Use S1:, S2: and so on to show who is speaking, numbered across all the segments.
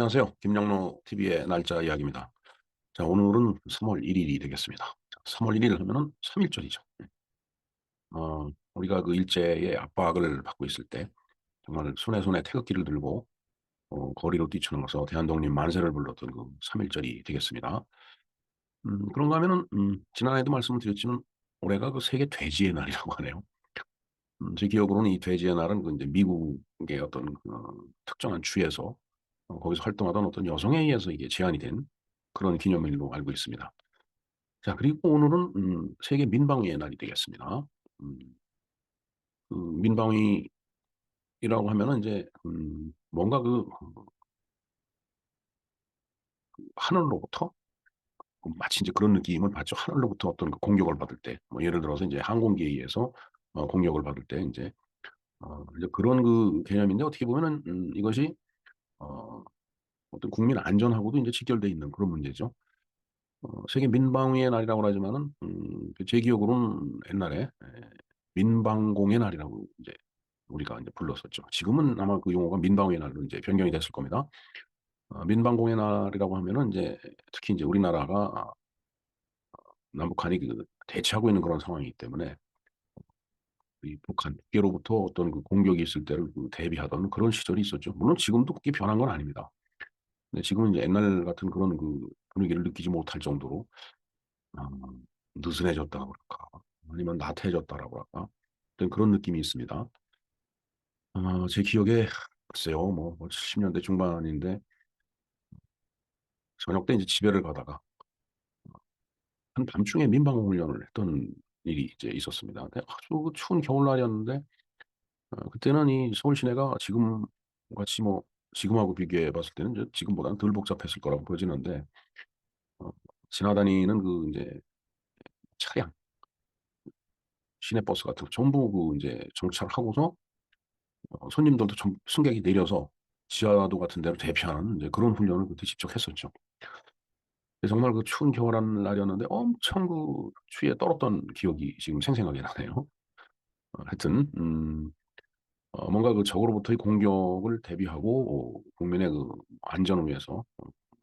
S1: 안녕하세요. 김양로 TV의 날짜 이야기입니다. 자, 오늘은 3월 1일이 되겠습니다. 자, 3월 1일 하면은 3.1절이죠. 우리가 그 일제의 압박을 받고 있을 때 정말 손에 손에 태극기를 들고 거리로 뛰쳐나가서 대한독립 만세를 불렀던 그 3.1절이 되겠습니다. 그런가 하면은 지난해에도 말씀을 드렸지만 올해가 그 세계 돼지의 날이라고 하네요. 제 기억으로는 이 돼지의 날은 그 이제 미국의 어떤 특정한 주에서 거기서 활동하던 어떤 여성에 의해서 이게 제안이 된 그런 기념일로 알고 있습니다. 자, 그리고 오늘은 세계 민방위의 날이 되겠습니다. 음 그 민방위라고 하면은 인제 뭔가 하늘로부터 마치 인제 그런 느낌을 받죠. 하늘로부터 어떤 그 공격을 받을 때 뭐 예를 들어서 인제 항공기에 의해서 공격을 받을 때 인제 이제 그런 그 개념인데 어떻게 보면은 이것이 어 어떤 국민 안전하고도 인제 직결돼 있는 그런 문제죠. 세계 민방위의 날이라고 하지만은 그 제 기억으로는 옛날에 민방공의 날이라고 이제 우리가 인제 불렀었죠. 지금은 아마 그 용어가 민방위의 날로 인제 변경이 됐을 겁니다. 민방공의 날이라고 하면은 인제 특히 인제 우리나라가 남북한이 그 대치하고 있는 그런 상황이기 때문에 이 북한 북계로부터 어떤 그 공격이 있을 때를 그 대비하던 그런 시절이 있었죠. 물론 지금도 그게 변한 건 아닙니다. 근데 지금은 이제 옛날 같은 그런 그 분위기를 느끼지 못할 정도로 아 느슨해졌다고 그럴까 아니면 나태해졌다라고 할까 어떤 그런 느낌이 있습니다. 제 기억에 글쎄요 뭐 70 년대 중반인데 저녁 때 인제 집에를 가다가 한밤중에 민방공 훈련을 했던 일이 이제 있었습니다. 근데 아주 그 추운 겨울날이었는데 그때는 이 서울 시내가 지금 같이 뭐 지금하고 비교해 봤을 때는 이제 지금보다는 덜 복잡했을 거라고 보여지는데 어 지나다니는 그 인제 차량 시내버스 같은 거 전부 그 인제 정차하고서 손님들도 전 승객이 내려서 지하도 같은 데로 대피하는 이제 그런 훈련을 그때 직접 했었죠. 근데 정말 그 추운 겨울한 날이었는데 엄청 그 추위에 떨었던 기억이 지금 생생하게 나네요. 하여튼 뭔가 그 적으로부터의 공격을 대비하고 국민의 그 안전을 위해서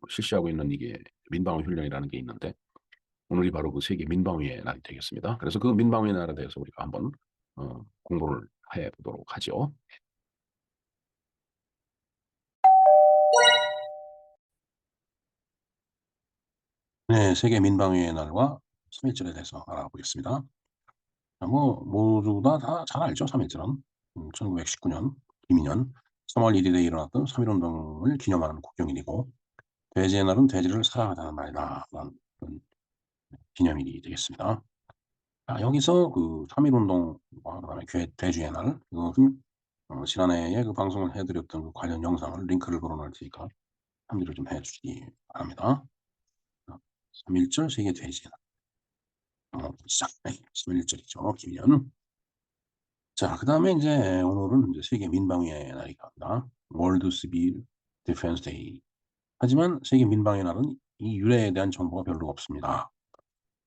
S1: 실시하고 있는 이게 민방위 훈련이라는 게 있는데 오늘이 바로 그 세계 민방위의 날이 되겠습니다. 그래서 그 민방위의 날에 대해서 우리가 한번 공부를 해 보도록 하죠. 네. 세계 민방위의 날과 3.1절에 대해서 알아보겠습니다. 뭐 모두 다 잘 알죠 3.1절은. 1919년 김인현 3월 1 일에 일어났던 3.1 운동을 기념하는 국경일이고 돼지의 날은 돼지를 사랑하자는 날이다라는 그런 기념일이 되겠습니다. 여기서 그 3.1 운동과 그다음에 돼지의 날 이것은 지난해에 그 방송을 해 드렸던 그 관련 영상을 링크를 걸어 놓을 테니까 참조를 좀 해 주시기 바랍니다. 3.1절 세계 돼지의 날. 시작. 네. 3.1 절이죠 김인현. 자, 그다음에 인제 오늘은 인제 세계 민방위의 날이기도 합니다. 월드 시빌 디펜스 데이. 하지만 세계 민방위 날은 이 유래에 대한 정보가 별로 없습니다.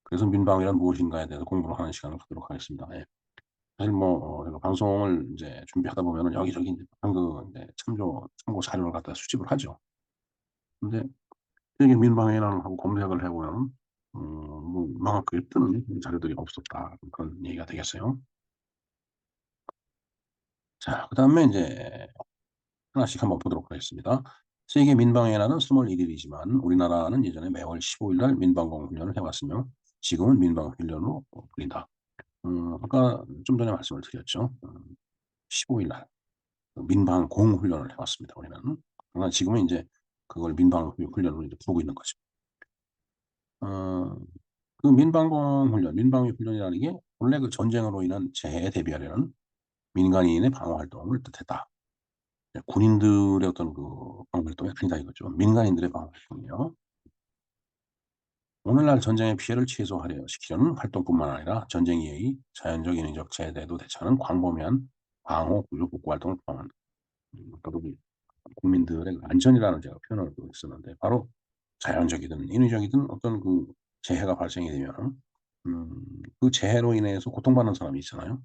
S1: 그래서 민방위란 무엇인가에 대해서 공부를 하는 시간을 갖도록 하겠습니다. 예. 사실 뭐 제가 방송을 인제 준비하다 보면은 여기저기 인제 그 인제 참고 자료를 갖다가 수집을 하죠. 근데 세계 민방위 날 하고 검색을 해 보면은 뭐 이만하게 뜨는 자료들이 없었다. 그런 얘기가 되겠어요. 자, 그다음에 인제 하나씩 한번 보도록 하겠습니다. 세계 민방위 날은 3월 1 일이지만 우리나라는 예전에 매월 15일 날 민방공 훈련을 해 왔으며 지금은 민방 훈련으로 불린다. 아까 좀 전에 말씀을 드렸죠. 15일 날 민방공 훈련을 해 왔습니다 우리는. 그러나 지금은 인제 그걸 민방 훈련으로 이제 부르고 있는 거죠. 어 그 민방공 훈련, 민방위 훈련이라는 게 원래 그 전쟁으로 인한 재해에 대비하려는 민간인의 방어 활동을 뜻했다. 군인들의 어떤 그 방어 활동이 아니다 이거죠. 민간인들의 방어 활동이요. 오늘날 전쟁의 피해를 최소화하려 시키려는 활동뿐만 아니라 전쟁 이외의 자연적 인위적 재해에도 대처하는 광범위한 방어 구조 복구 활동을 포함한다. 아까도 그 국민들의 그 안전이라는 제가 표현을 또 했었는데 바로 자연적이든 인위적이든 어떤 그 재해가 발생이 되면은 그 재해로 인해서 고통받는 사람이 있잖아요.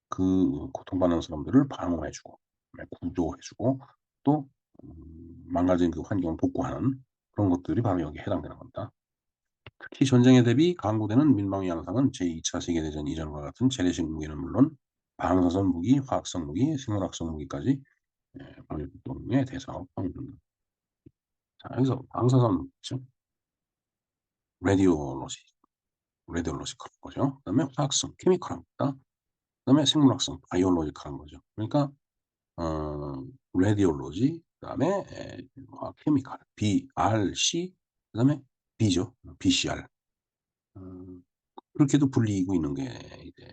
S1: 그 고통받는 사람들을 방어해 주고 그다음에 구조해 주고 또 망가진 그 환경을 복구하는 그런 것들이 바로 여기에 해당되는 겁니다. 특히 전쟁에 대비 강구되는 민방위 양상은 제2차 세계대전 이전과 같은 재래식 무기는 물론 방사선 무기, 화학성 무기, 생물학성 무기까지 방위 활동의 대상으로 포함됩니다. 자, 여기서 방사선 즉 레디올로지, 레디올로지컬 거죠. 그다음에 화학성, 케미컬합니다. 그다음에 생물학성, 바이올로지컬한 거죠. 그러니까 어 레디올로지, 그다음에 화학 케미컬, BRC, 그다음에 B죠. BCR. 어 그렇게도 불리고 있는 게 이제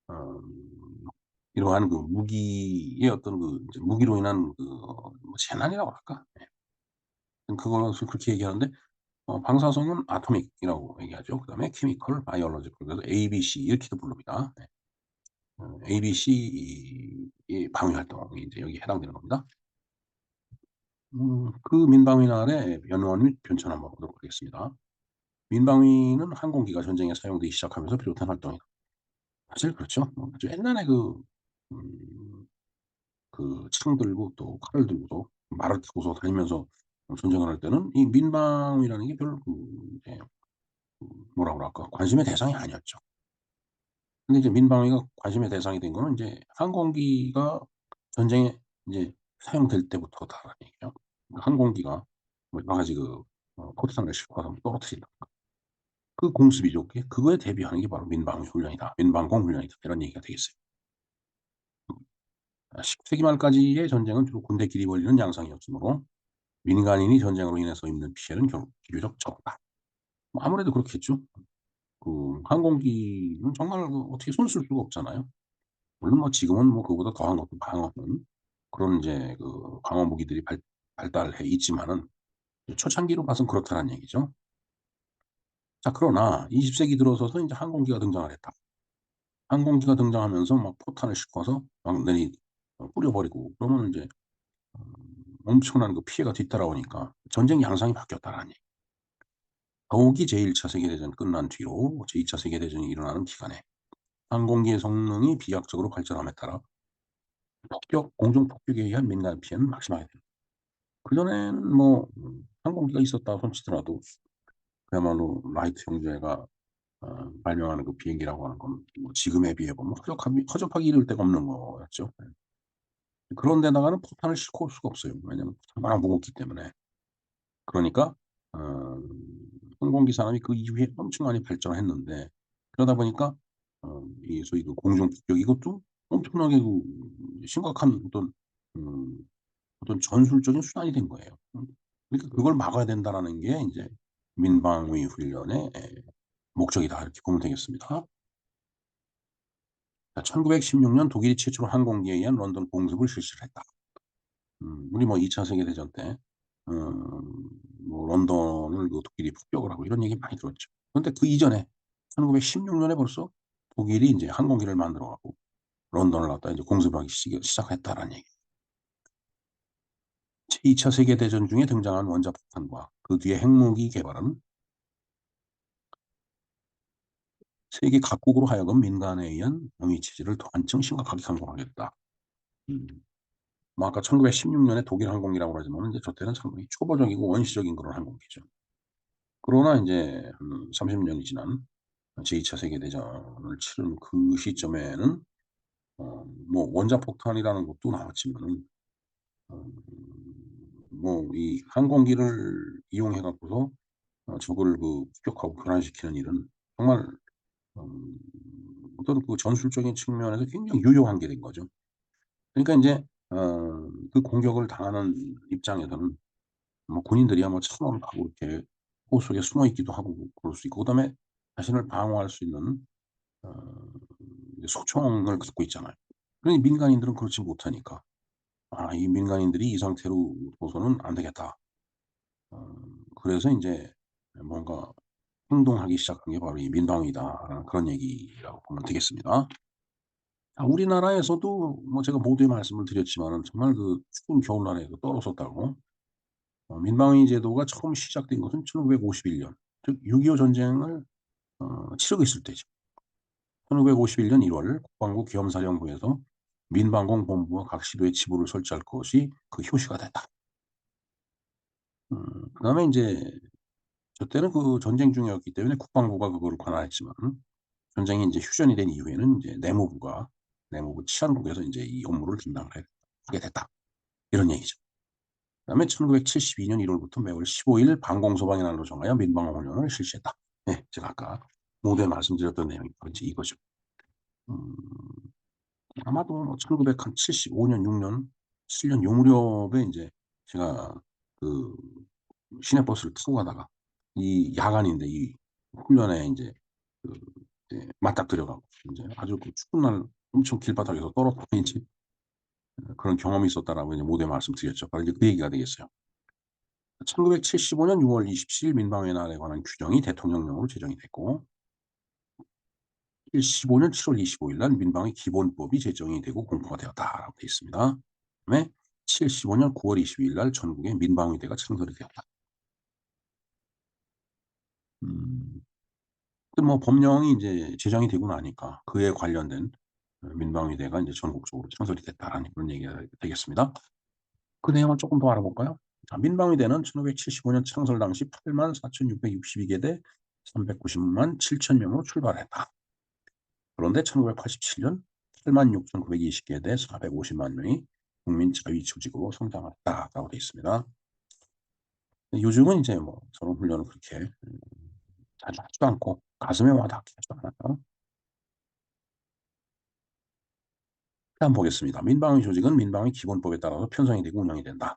S1: 어 이러한 그 무기의 어떤 그 이제 무기로 인한 그 뭐 재난이라고 할까? 예. 그것을 그렇게 얘기하는데 방사성은 아토믹이라고 얘기하죠. 그다음에 케미컬, 바이올로지컬, 그래서 ABC 이렇게도 부릅니다. 네. ABC 이 방위 활동이 인제 여기에 해당되는 겁니다. 그 민방위날의 연원 및 변천 한번 보도록 하겠습니다. 민방위는 항공기가 전쟁에 사용되기 시작하면서 비롯한 활동이다. 사실 그렇죠. 아주 옛날에 음 창 들고 또 칼을 들고서 말을 타고서 다니면서 전쟁을 할 때는 이 민방위라는 게 별 이제 뭐라 그럴까 관심의 대상이 아니었죠. 근데 이제 민방위가 관심의 대상이 된 거는 인제 항공기가 전쟁에 인제 사용될 때부터다라는 얘기죠. 그러니까 항공기가 뭐 여러 가지 포탄을 싣고 가서 떨어뜨린다. 그 공습이죠. 그거에 대비하는 게 바로 민방위 훈련이다. 민방공 훈련이다. 이런 얘기가 되겠어요. 10 세기 말까지의 전쟁은 주로 군대끼리 벌이는 양상이었으므로 민간인이 전쟁으로 인해서 입는 피해는 비교적 적다. 뭐 아무래도 그렇겠죠. 항공기는 정말 어떻게 손 쓸 수가 없잖아요. 물론 뭐 지금은 뭐 그거보다 더한 것도 방어는 그런 인제 방어 무기들이 발달해 있지만은 초창기로 봐선 그렇다는 얘기죠. 자, 그러나 20 세기 들어서서 인제 항공기가 등장을 했다. 항공기가 등장하면서 막 포탄을 싣고서 막 뿌려 버리고 그러면 인제 엄청난 피해가 뒤따라오니까 전쟁 양상이 바뀌었다라는 얘기. 더욱이 제1 차 세계대전 끝난 뒤로 제2 차 세계대전이 일어나는 기간에 항공기의 성능이 비약적으로 발전함에 따라 공중 폭격에 의한 민간 피해는 막심하게 됩니다. 그전에는 뭐 항공기가 있었다 손 치더라도 그야말로 라이트 형제가 발명하는 비행기라고 하는 건 뭐 지금에 비해 보면 허접하기 이를 데가 없는 거였죠. 예. 그런 데다가는 포탄을 싣고 올 수가 없어요. 왜냐하면 워낙 무겁기 때문에. 그러니까 어 항공기 산업이 그 이후에 엄청 많이 발전을 했는데 그러다 보니까 이 소위 공중 폭격 이것도 엄청나게 심각한 음 어떤 전술적인 수단이 된 거예요. 그러니까 '그걸 막아야 된다.'라는 게 인제 '민방위 훈련의 목적이다.' 이렇게 보면 되겠습니다. 자, 1916년 독일이 최초로 항공기에 의한 런던 공습을 실시를 했다. 우리 뭐 2차 세계 대전 때 뭐 런던을 독일이 폭격을 하고 이런 얘기 많이 들었죠. 그런데 그 이전에 1916 년에 벌써 독일이 인제 항공기를 만들어 갖고 런던을 갖다가 이제 공습하기 시작했다라는 얘기. 제2차 세계 대전 중에 등장한 원자폭탄과 그 뒤에 핵무기 개발은 세계 각국으로 하여금 민간에 의한 방위 체제를 더 한층 심각하게 강화하게 됐다. 음. 뭐 아까 1916 년에 독일 항공기라고 그러지만은 이제 저 때는 상당히 초보적이고 원시적인 그런 항공기죠. 그러나 인제 한 30 년이 지난 제2 차 세계 대전을 치른 그 시점에는 뭐 원자폭탄이라는 것도 나왔지만은 어 뭐 이 항공기를 이용해 갖고서 적을 폭격하고 교란시키는 일은 정말 음 어떤 전술적인 측면에서 굉장히 유용한 게 된 거죠. 그러니까 인제 그 공격을 당하는 입장에서는 뭐 군인들이야 뭐 차로를 가고 이렇게 호속에 숨어 있기도 하고 그럴 수 있고 그다음에 자신을 방어할 수 있는 어 이제 소총을 갖고 있잖아요. 그러니 민간인들은 그렇지 못하니까 '아 이 민간인들이 이 상태로 둬서는 안 되겠다.' 어 그래서 인제 뭔가 행동하기 시작한 게 바로 이 민방위다라는 그런 얘기라고 보면 되겠습니다. 우리나라에서도 뭐 제가 모두에 말씀을 드렸지만은 정말 추운 겨울날에 떨었었다고 민방위 제도가 처음 시작된 것은 1951 년 즉 6.25 전쟁을 치르고 있을 때죠. 1951년 1월 국방부 계엄사령부에서 민방공 본부와 각 시도에 지부를 설치할 것이 그 효시가 됐다. 그다음에 인제 저 때는 그 전쟁 중이었기 때문에 국방부가 그거를 관할했지만 전쟁이 인제 휴전이 된 이후에는 인제 내무부 치안국에서 인제 이 업무를 담당을 하게 됐다. 이런 얘기죠. 그다음에 1972년 1 월부터 매월 15일 방공소방의 날로 정하여 민방공 훈련을 실시했다. 예. 제가 아까 모두에 말씀드렸던 내용이 바로 인제 이거죠. 음 아마도 뭐 1975년 6년 7년 요 무렵에 인제 제가 그 시내버스를 타고 가다가 이 야간인데 이 훈련에 인제 그 이제 맞닥뜨려 갖고 인제 아주 그 추운 날 엄청 길바닥에서 떨어져 인제 그런 경험이 있었다라고 이제 모두에 말씀드렸죠. 바로 이제 그 얘기가 되겠어요. 1975년 6월 27일 민방위 날에 관한 규정이 대통령령으로 제정이 됐고 75년 7월 25일 날 민방위 기본법이 제정이 되고 공포가 되었다라고 되어 있습니다. 그다음에 75년 9월 22일 날 전국에 민방위대가 창설이 되었다. 음. 그 뭐 법령이 인제 제정이 되고 나니까 그에 관련된 민방위대가 인제 전국적으로 창설이 됐다라는 그런 얘기가 되겠습니다. 그 내용을 쪼끔 더 알아볼까요? 자, 민방위대는 1975년 창설 당시 84,662 개대 390만 7천 명으로 출발했다. 그런데 1987년 86,920 개대 450만 명이 국민 자위 조직으로 성장했다라고 되어 있습니다. 요즘은 인제 뭐 저런 훈련을 그렇게 자주 하지도 않고 가슴에 와 닿게 하지도 않아요. 한번 보겠습니다. 민방위 조직은 민방위 기본법에 따라서 편성이 되고 운영이 된다.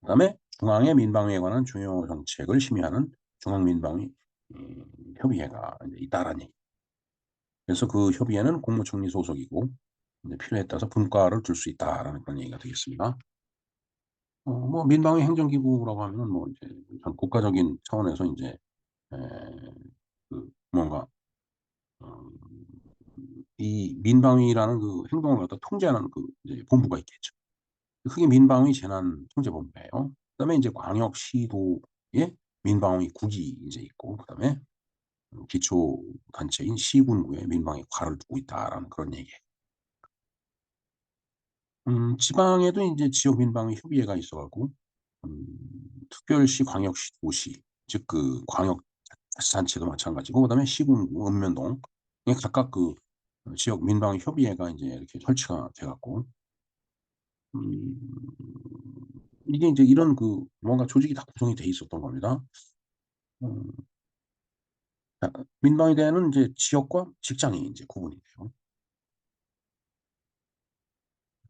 S1: 그다음에 중앙의 민방위에 관한 중요 정책을 심의하는 중앙민방위 협의회가 인제 있다라는 얘기. 그래서 그 협의회는 국무총리 소속이고 인제 필요에 따라서 분과를 둘 수 있다라는 그런 얘기가 되겠습니다. 뭐 민방위 행정기구라고 하면은 뭐 이제 전 국가적인 차원에서 인제 에 그 뭔가 어 이 민방위라는 그 행동을 갖다 통제하는 그 이제 본부가 있겠죠. 그게 민방위 재난통제본부예요. 그다음에 인제 광역시도에 민방위국이 인제 있고 그다음에 기초단체인 시군구에 민방위과를 두고 있다라는 그런 얘기예요. 지방에도 인제 지역 민방위 협의회가 있어 갖고 음 특별시, 광역시, 도시 즉 그 광역 자치단체도 마찬가지고 그다음에 시군구, 읍면동 이 각각 그 지역 민방위 협의회가 인제 이렇게 설치가 돼 갖고 음 이게 인제 이런 그 뭔가 조직이 다 구성이 돼 있었던 겁니다. 음 민방위대는 인제 지역과 직장이 인제 구분이 돼요.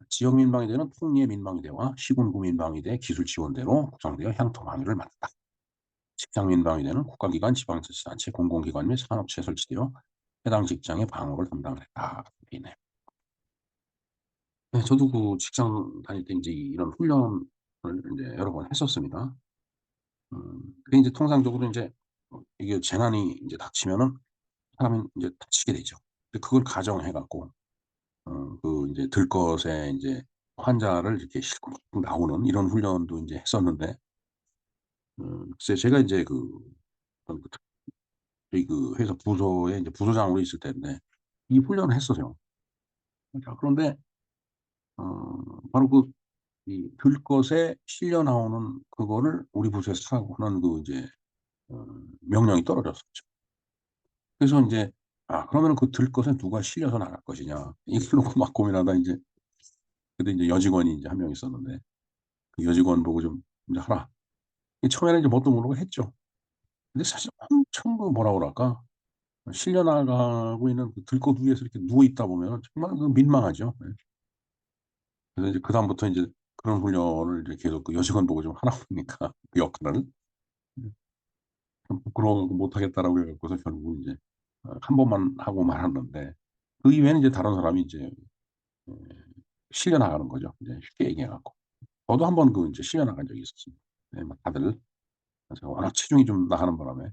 S1: 지역 민방위대는 통리의 민방위대와 시군구 민방위대 기술지원대로 구성되어 향토 방위를 맡았다. 직장 민방위대는 국가기관, 지방자치단체, 공공기관 및 산업체에 설치되어 해당 직장의 방호를 담당을 했다. 돼 있네요. 네, 저도 그 직장 다닐 때 인제 이런 훈련을 인제 여러 번 했었습니다. 그게 인제 통상적으로 인제 이게 재난이 인제 닥치면은 사람이 인제 다치게 되죠. 근데 그걸 가정해 갖고 그 인제 들것에 인제 환자를 이렇게 싣고 나오는 이런 훈련도 인제 했었는데 글쎄 제가 인제 그 어떤 그 저희 그 회사 부서에 인제 부서장으로 있을 때인데 이 훈련을 했어요. 자, 그런데 바로 그 이 들것에 실려 나오는 그거를 우리 부서에서 하라고 하는 그 이제 어 명령이 떨어졌었죠. 그래서 인제 '아 그러면은 그 들것에 누가 실려서 나갈 것이냐.' 이걸 놓고 막 고민하다 인제 그때 인제 여직원이 인제 한 명 있었는데 그 여직원 보고 좀 인제 하라. 이 처음에는 이제 뭣도 모르고 했죠. 근데 사실 엄청 그 뭐라 그럴까 실려 나가고 있는 그 들것 위에서 이렇게 누워 있다 보면은 정말 그 민망하죠. 예. 그래서 이제 그다음부터 인제 그런 훈련을 이제 계속 그 여직원 보고 좀 하라고 그러니까 그 역할을 좀 부끄러워 갖고 못 하겠다라고 해 갖고서 결국 인제 한 번만 하고 말았는데 그 이후에는 이제 다른 사람이 인제 예 실려 나가는 거죠. 이제 쉽게 얘기해 갖고. 저도 한 번 그 인제 실려 나간 적이 있었습니다. 네 막 다들 제가 워낙 체중이 좀 나가는 바람에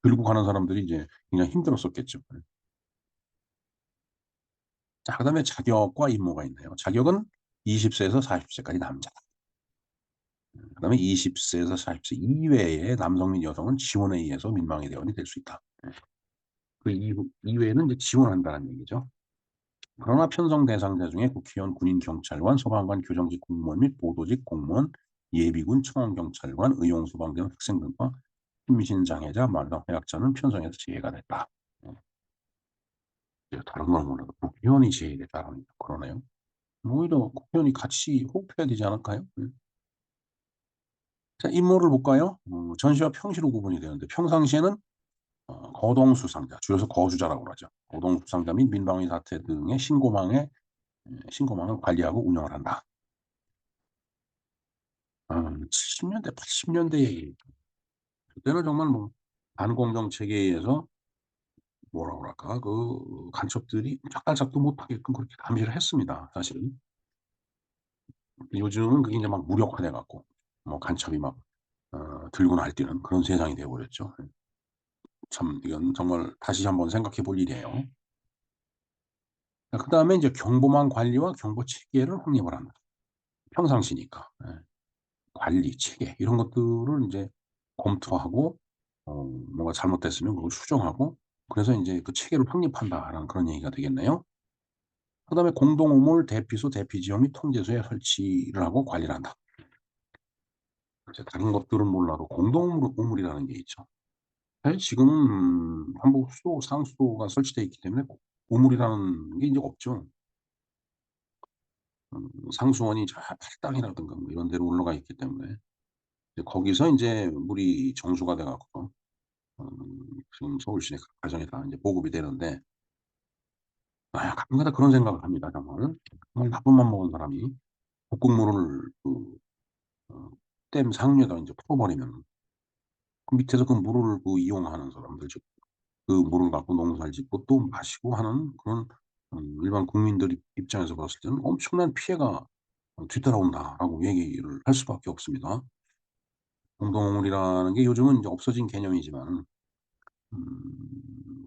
S1: 들고 가는 사람들이 이제 굉장히 힘들었었겠죠. 예. 자, 그다음에 자격과 임무가 있네요. 자격은 20 세에서 40 세까지 남자다. 그다음에 20 세에서 40세 이외의 남성 및 여성은 지원에 의해서 민방위 대원이 될 수 있다. 예. 그 이후 이외에는 이제 지원한다는 얘기죠. 그러나 편성 대상자 중에 국회의원, 군인, 경찰관, 소방관, 교정직 공무원 및 보도직 공무원, 예비군, 청원경찰관, 의용 소방대원 학생 등과 심신 장애자, 말단 회약자는 편성에서 제외가 됐다. 예. 이제 다른 건 몰라도 국회의원이 제외됐다는 그러네요. 오히려 국회의원이 같이 호흡해야 되지 않을까요? 자, 임무를 볼까요? 전시와 평시로 구분이 되는데 평상시에는 거동수상자, 줄여서 거주자라고 그러죠. 거동수상자 및 민방위 사태 등의 신고망을 관리하고 운영을 한다. 70년대, 80년대 얘기. 그때는 정말 뭐 반공정 체계에 의해서 뭐라 그럴까 그 간첩들이 짝달짝도 못하게끔 그렇게 감시를 했습니다, 사실은. 요즘은 그게 인제 막 무력화돼 갖고 뭐 간첩이 막 들고 날뛰는 그런 세상이 되어 버렸죠. 예. 참 이건 정말 다시 한번 생각해 볼 일이에요. 자, 그다음에 인제 경보망 관리와 경보 체계를 확립을 한다. 평상시니까. 예. 관리, 체계 이런 것들을 인제 검토하고 뭔가 잘못됐으면 그걸 수정하고 그래서 인제 그 '체계를 확립한다.'라는 그런 얘기가 되겠네요. 그다음에 공동 우물 대피소, 대피 지역 및 통제소에 설치를 하고 관리를 한다. 이제 다른 것들은 몰라도 공동 우물이라는 게 있죠. 사실 지금은 한국 상수도가 설치되어 있기 때문에 우물이라는 게 인제 없죠. 상수원이 저 팔당이라든가 뭐 이런 데로 올라가 있기 때문에 이제 거기서 인제 물이 정수가 돼 갖고 지금 서울시내 각 가정에 다 인제 보급이 되는데 가끔가다 그런 생각을 합니다 정말. 정말 나쁜 맘 먹은 사람이 북극물을 어 댐 상류에다 인제 풀어 버리면 그 밑에서 그 물을 이용하는 사람들 즉 그 물을 갖고 농사를 짓고 또 마시고 하는 그런 일반 국민들 입장에서 봤을 때는 '엄청난 피해가 뒤따라온다.'라고 얘기를 할 수밖에 없습니다. 공동물이라는 게 요즘은 이제 없어진 개념이지만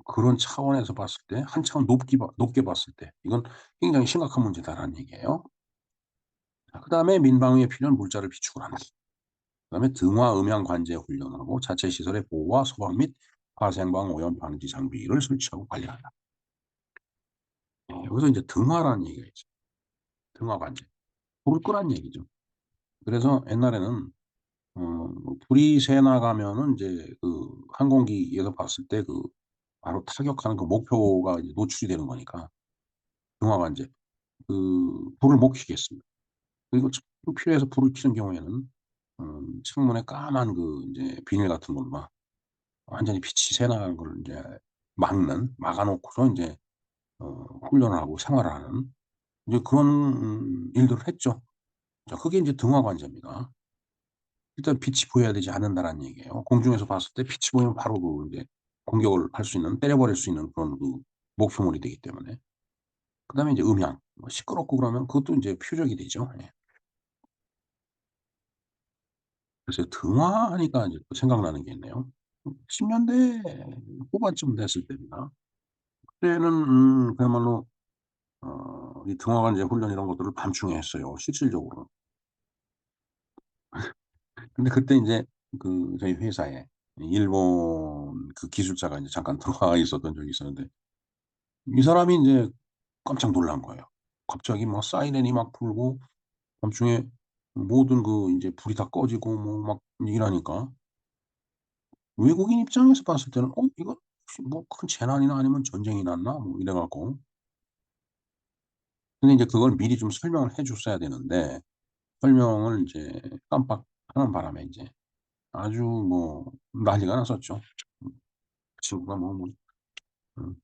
S1: 그런 차원에서 봤을 때 한 차원 높게 봤을 때 이건 굉장히 심각한 문제다라는 얘기예요. 자, 그다음에 민방위에 필요한 물자를 비축을 한다. 그다음에 등화 음향 관제 훈련하고 자체 시설의 보호와 소방 및 화생방 오염 방지 장비를 설치하고 관리한다. 여기서 인제 등화라는 얘기가 있죠. 등화 관제. 불을 끄라는 얘기죠. 그래서 옛날에는 불이 새 나가면은 인제 항공기에서 봤을 때 바로 타격하는 그 목표가 이제 노출이 되는 거니까 등화 관제. 불을 못 켜게 했습니다. 그리고 꼭 필요해서 불을 켜는 경우에는 창문에 까만 인제 비닐 같은 걸로 막 완전히 빛이 새 나가는 걸 인제 막아 놓고서 인제 훈련을 하고 생활을 하는 이제 그런 일들을 했죠. 자, 그게 인제 등화 관제입니다. 일단 빛이 보여야 되지 않는다라는 얘기예요. 공중에서 봤을 때 빛이 보이면 바로 인제 공격을 할 수 있는 때려 버릴 수 있는 그런 목표물이 되기 때문에. 그다음에 이제 음향. 뭐 시끄럽고 그러면 그것도 인제 표적이 되죠. 예. 그래서 등화하니까 이제 또 생각나는 게 있네요. 10 년대 후반쯤 됐을 때입니다. 그때는 그야말로 이 등화 관제 훈련 이런 것들을 밤중에 했어요 실질적으로. 근데 그때 인제 저희 회사에 일본 기술자가 인제 잠깐 들어와 있었던 적이 있었는데 이 사람이 인제 깜짝 놀란 거예요. 갑자기 막 사이렌이 막 불고 밤중에 모든 인제 불이 다 꺼지고 뭐 막 이러니까 외국인 입장에서 봤을 때는 '이거 혹시 뭐 큰 재난이나 아니면 전쟁이 났나?' 뭐 이래 갖고 근데 인제 그걸 미리 좀 설명을 해 줬어야 되는데 설명을 인제 깜빡하는 바람에 인제 아주 뭐 난리가 났었죠. 그 친구가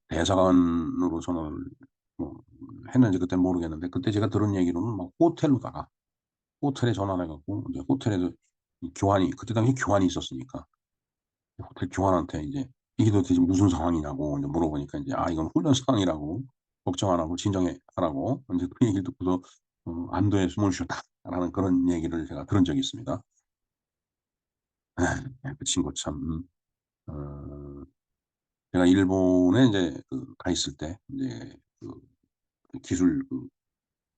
S1: 대사관으로 전화를 뭐 했는지 그때는 모르겠는데 그때 제가 들은 얘기로는 막 호텔에 전화를 해 갖고 이제 호텔에서 이 교환이 그때 당시에 교환이 있었으니까 호텔 교환한테 인제 "이게 도대체 무슨 상황이냐."고 인제 물어보니까 인제 이건 훈련 상황이라고 걱정 안 하고 진정해 하라고 인제 그 얘기를 듣고서 "안도의 숨을 쉬었다."라는 그런 얘기를 제가 들은 적이 있습니다. 그 친구 참 어 제가 일본에 인제 가 있을 때 인제 기술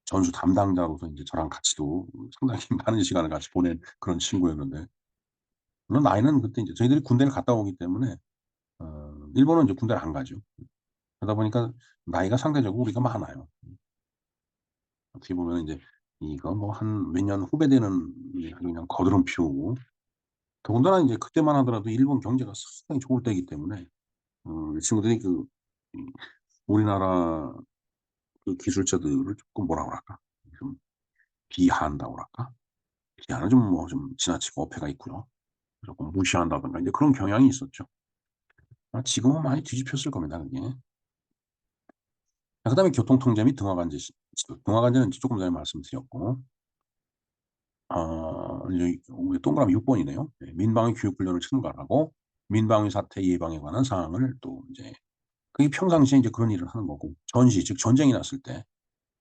S1: 전수 담당자로서 인제 저랑 같이도 상당히 많은 시간을 같이 보낸 그런 친구였는데 물론 나이는 그때 인제 저희들이 군대를 갔다 오기 때문에 일본은 인제 군대를 안 가죠. 그러다 보니까 나이가 상대적으로 우리가 많아요. 어떻게 보면 인제 이거 뭐 한 몇 년 후배 되는 이 아주 그냥 거드름 피우고, 더군다나 인제 그때만 하더라도 일본 경제가 상당히 좋을 때이기 때문에 이 친구들이 이 우리나라 그 기술자들을 쪼끔 뭐라 그럴까, 좀 비하한다고 그럴까? 비하는 좀 지나치고 어폐가 있고요. 조금 무시한다든가 인제 그런 경향이 있었죠. 지금은 많이 뒤집혔을 겁니다 그게. 그다음에 교통통제 및 등하관제는 쪼끔 전에 말씀드렸고, 이제 우리 동그라미 6 번이네요. 네. 민방위 교육 훈련을 첨가하고 민방위 사태 예방에 관한 사항을 또 인제, 그게 평상시에 인제 그런 일을 하는 거고, 전시 즉 전쟁이 났을 때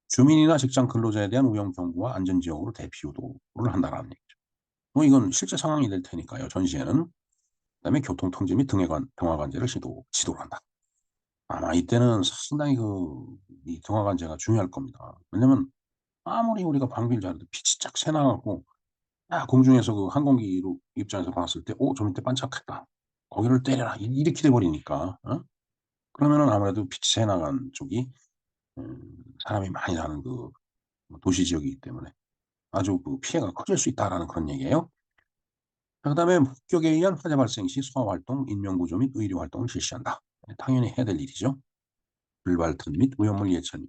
S1: 주민이나 직장 근로자에 대한 위험 경보와 안전 지역으로 대피 유도를 한다라는 얘기죠. 뭐 이건 실제 상황이 될 테니까요, 전시에는. 그다음에 교통 통제 및 등하 관제를 지도를 한다. 아마 이때는 상당히 이 등하 관제가 중요할 겁니다. 왜냐면 아무리 우리가 방비를 잘해도 빛이 쫙 새 나가고 딱 공중에서 그 항공기로 입장에서 봤을 때 '어 저 밑에 반짝했다. 거기를 때려라.' 이렇게 돼 버리니까, 그러면은 아무래도 빛이 새 나간 쪽이 사람이 많이 사는 도시 지역이기 때문에 아주 피해가 커질 수 있다라는 그런 얘기예요. 자, 그다음에 목격에 의한 화재 발생 시 소화 활동, 인명 구조 및 의료 활동을 실시한다. 당연히 해야 될 일이죠. 불발탄 및 오염물 예찰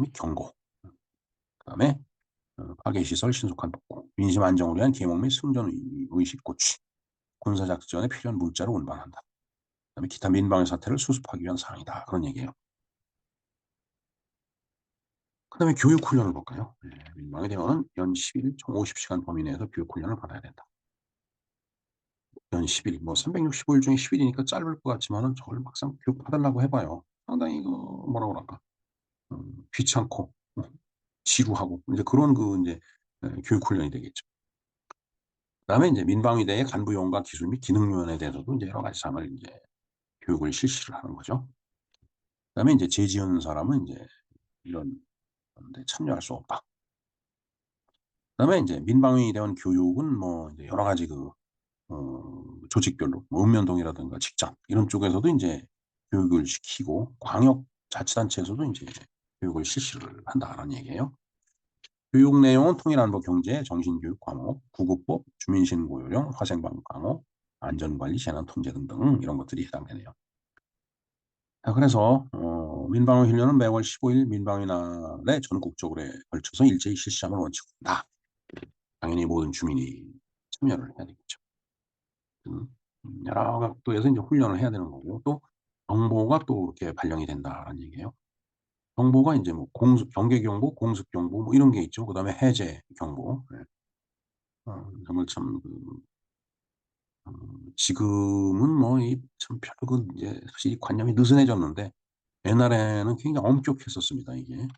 S1: 및 경고. 그다음에 파괴 시설 신속한 복구, 민심 안정을 위한 계몽 및 승전 의식 고취, 군사 작전에 필요한 물자를 운반한다. 그다음에 기타 민방위 사태를 수습하기 위한 사항이다. 그런 얘기예요. 그다음에 교육 훈련을 볼까요? 네. 민방위 대원은 연 10일 총 50시간 범위 내에서 교육 훈련을 받아야 된다. 연 10일, 뭐 365일 중에 10 일이니까 짧을 것 같지만은 저걸 막상 교육 받으려고 해 봐요. 상당히 뭐라 그럴까, 귀찮고 지루하고 인제 그런 인제 교육 훈련이 되겠죠. 그다음에 인제 민방위대의 간부 요원과 기술 및 기능 요원에 대해서도 인제 여러 가지 사항을 인제 교육을 실시를 하는 거죠. 그다음에 인제 "재지은 사람은 인제 이런 데 참여할 수 없다." 그다음에 인제 민방위 대원 교육은 뭐 인제 여러 가지 조직별로 뭐 읍면동이라든가 직장 이런 쪽에서도 인제 교육을 시키고, 광역 자치단체에서도 인제 교육을 실시를 한다라는 얘기예요. 교육 내용은 통일안보 경제 정신교육 과목, 구급법, 주민신고 요령, 화생방 강호, 안전관리, 재난통제 등등 이런 것들이 해당되네요. 자, 그래서 민방위 훈련은 매월 15일 민방위 날에 전국적으로 걸쳐서 일제히 실시함을 원칙으로 한다. 당연히 모든 주민이 참여를 해야 되겠죠. 음. 여러 각도에서 인제 훈련을 해야 되는 거고, 또 정보가 또 이렇게 발령이 된다라는 얘기예요. 정보가 인제 뭐 공습 경계 경보, 공습 경보 뭐 이런 게 있죠. 그다음에 해제 경보. 예. 정말 참 지금은 뭐 이 참 별로 이제 사실 이 관념이 느슨해졌는데, 옛날에는 굉장히 엄격했었습니다 이게.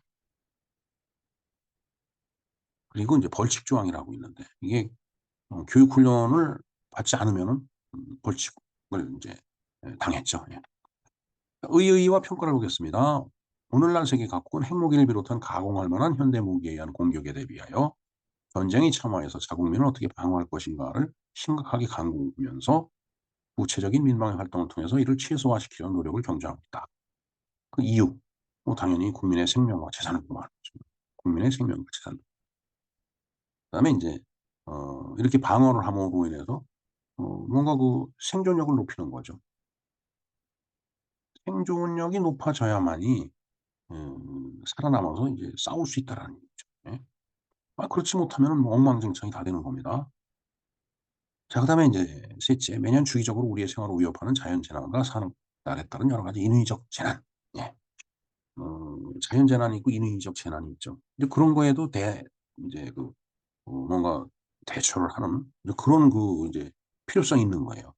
S1: 그리고 인제 벌칙 조항이라고 있는데, 이게 교육 훈련을 받지 않으면은 벌칙을 인제 당했죠. 예. 의의와 평가를 보겠습니다. 오늘날 세계 각국은 핵무기를 비롯한 가공할 만한 현대 무기에 의한 공격에 대비하여 전쟁이 참화해서 자국민을 어떻게 방어할 것인가를 심각하게 강구하면서 구체적인 민방위 활동을 통해서 이를 최소화시키려는 노력을 경주하고 있다. 그 이유, 뭐 당연히 국민의 생명과 재산을 보호하는 거죠. 국민의 생명과 재산. 그다음에 인제 이렇게 방어를 함으로 인해서 뭔가 생존력을 높이는 거죠. 생존력이 높아져야만이 살아남아서 인제 싸울 수 있다라는 얘기죠. 예. 그렇지 못하면은 뭐 엉망진창이 다 되는 겁니다. 자, 그다음에 인제 셋째, 매년 주기적으로 우리의 생활을 위협하는 자연재난과 산업발달에 따른 여러 가지 인위적 재난. 예. 자연재난이 있고 인위적 재난이 있죠. 이제 그런 거에도 인제 뭔가 대처를 하는 이제 그런 이제 필요성이 있는 거예요.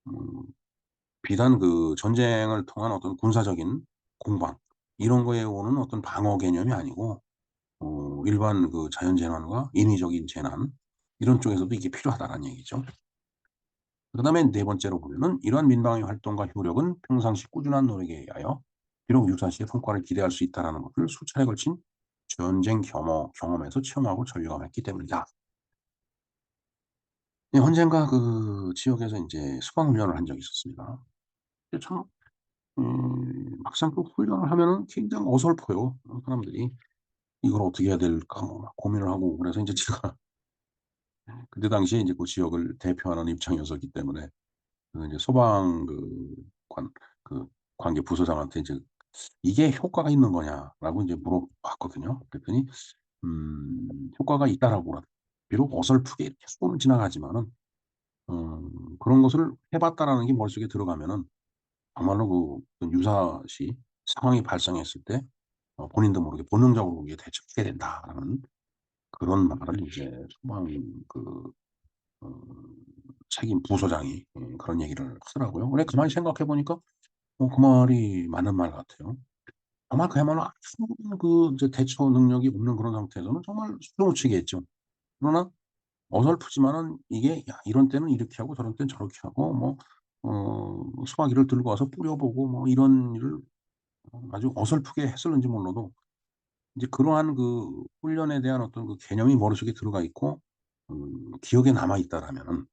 S1: 음 비단 전쟁을 통한 어떤 군사적인 공방 이런 거에 오는 어떤 방어 개념이 아니고 일반 자연재난과 인위적인 재난 이런 쪽에서도 이게 필요하다라는 얘기죠. 그다음에 네 번째로 보면은 이러한 민방위 활동과 효력은 평상시 꾸준한 노력에 의하여 비록 유사시에 성과를 기대할 수 있다라는 것을 수차례 걸친 전쟁 경험에서 체험하고 적용했기 때문이다. 예, 언젠가 지역에서 인제 수강 훈련을 한 적이 있었습니다. 근데 참 막상 또 훈련을 하면은 굉장히 어설퍼요, 사람들이. '이걸 어떻게 해야 될까?' 뭐 막 고민을 하고 그래서 인제 제가 그때 당시에 인제 그 지역을 대표하는 입장이었었기 때문에 그 이제 소방 관 그 관계 부서장한테 이제 "이게 효과가 있는 거냐?"라고 인제 물어봤거든요. 그랬더니 "효과가 있다."라고 그러더라고요. 비록 어설프게 이렇게 손은 지나가지만은 그런 것을 해 봤다라는 게 머릿속에 들어가면은 정말로 어떤 유사시 상황이 발생했을 때 본인도 모르게 본능적으로 거기에 대처하게 된다라는 그런 말을 이제 소방 그 어 책임 부서장이 그런 얘기를 하더라고요. 근데 가만히 생각해 보니까 그 말이 맞는 말 같아요. 정말 그야말로 아무런 이제 대처 능력이 없는 그런 상태에서는 정말 수동치겠죠. 그러나 어설프지만은 이게 '야 이런 때는 이렇게 하고 저런 때는 저렇게 하고 뭐 소화기를 들고 와서 뿌려 보고 뭐 이런 일을 아주 어설프게 했었는지 몰라도 이제 그러한 훈련에 대한 어떤 개념이 머릿속에 들어가 있고 기억에 남아 있다라면은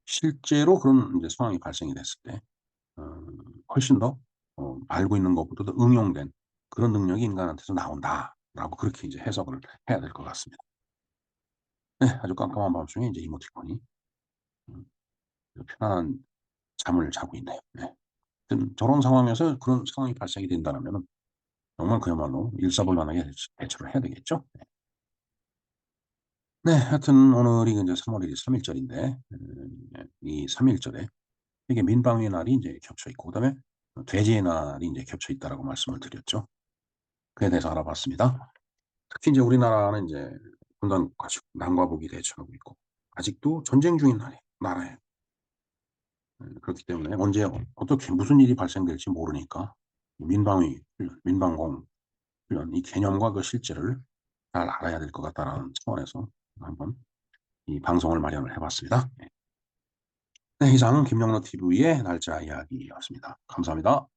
S1: 실제로 그런 인제 상황이 발생이 됐을 때 어 훨씬 더 알고 있는 것보다도 응용된 그런 능력이 인간한테서 나온다라고 그렇게 이제 해석을 해야 될 것 같습니다. 네. 아주 깜깜한 밤중에 인제 이모티콘이 음 편안한 잠을 자고 있네요. 네. 하여튼 저런 상황에서 그런 상황이 발생이 된다라면은 정말 그야말로 일사불란하게 대처를 해야 되겠죠? 네. 네. 하여튼 오늘이 인제 3월 1일 3 일절인데 이 3 일절에 이게 민방위의 날이 인제 겹쳐 있고 그다음에 돼지의 날이 인제 겹쳐 있다라고 말씀을 드렸죠. 그에 대해서 알아봤습니다. 특히 인제 우리나라는 인제 분단 가지고 남과 북이 대처하고 있고 아직도 전쟁 중인 나라예요. 그렇기 때문에 언제 어떻게 무슨 일이 발생될지 모르니까 민방위 훈련, 민방공 훈련 이 개념과 그 실제를 잘 알아야 될 것 같다라는 차원에서 한번 이 방송을 마련을 해 봤습니다. 네. 네 이상 김영로 TV의 날짜 이야기였습니다. 감사합니다.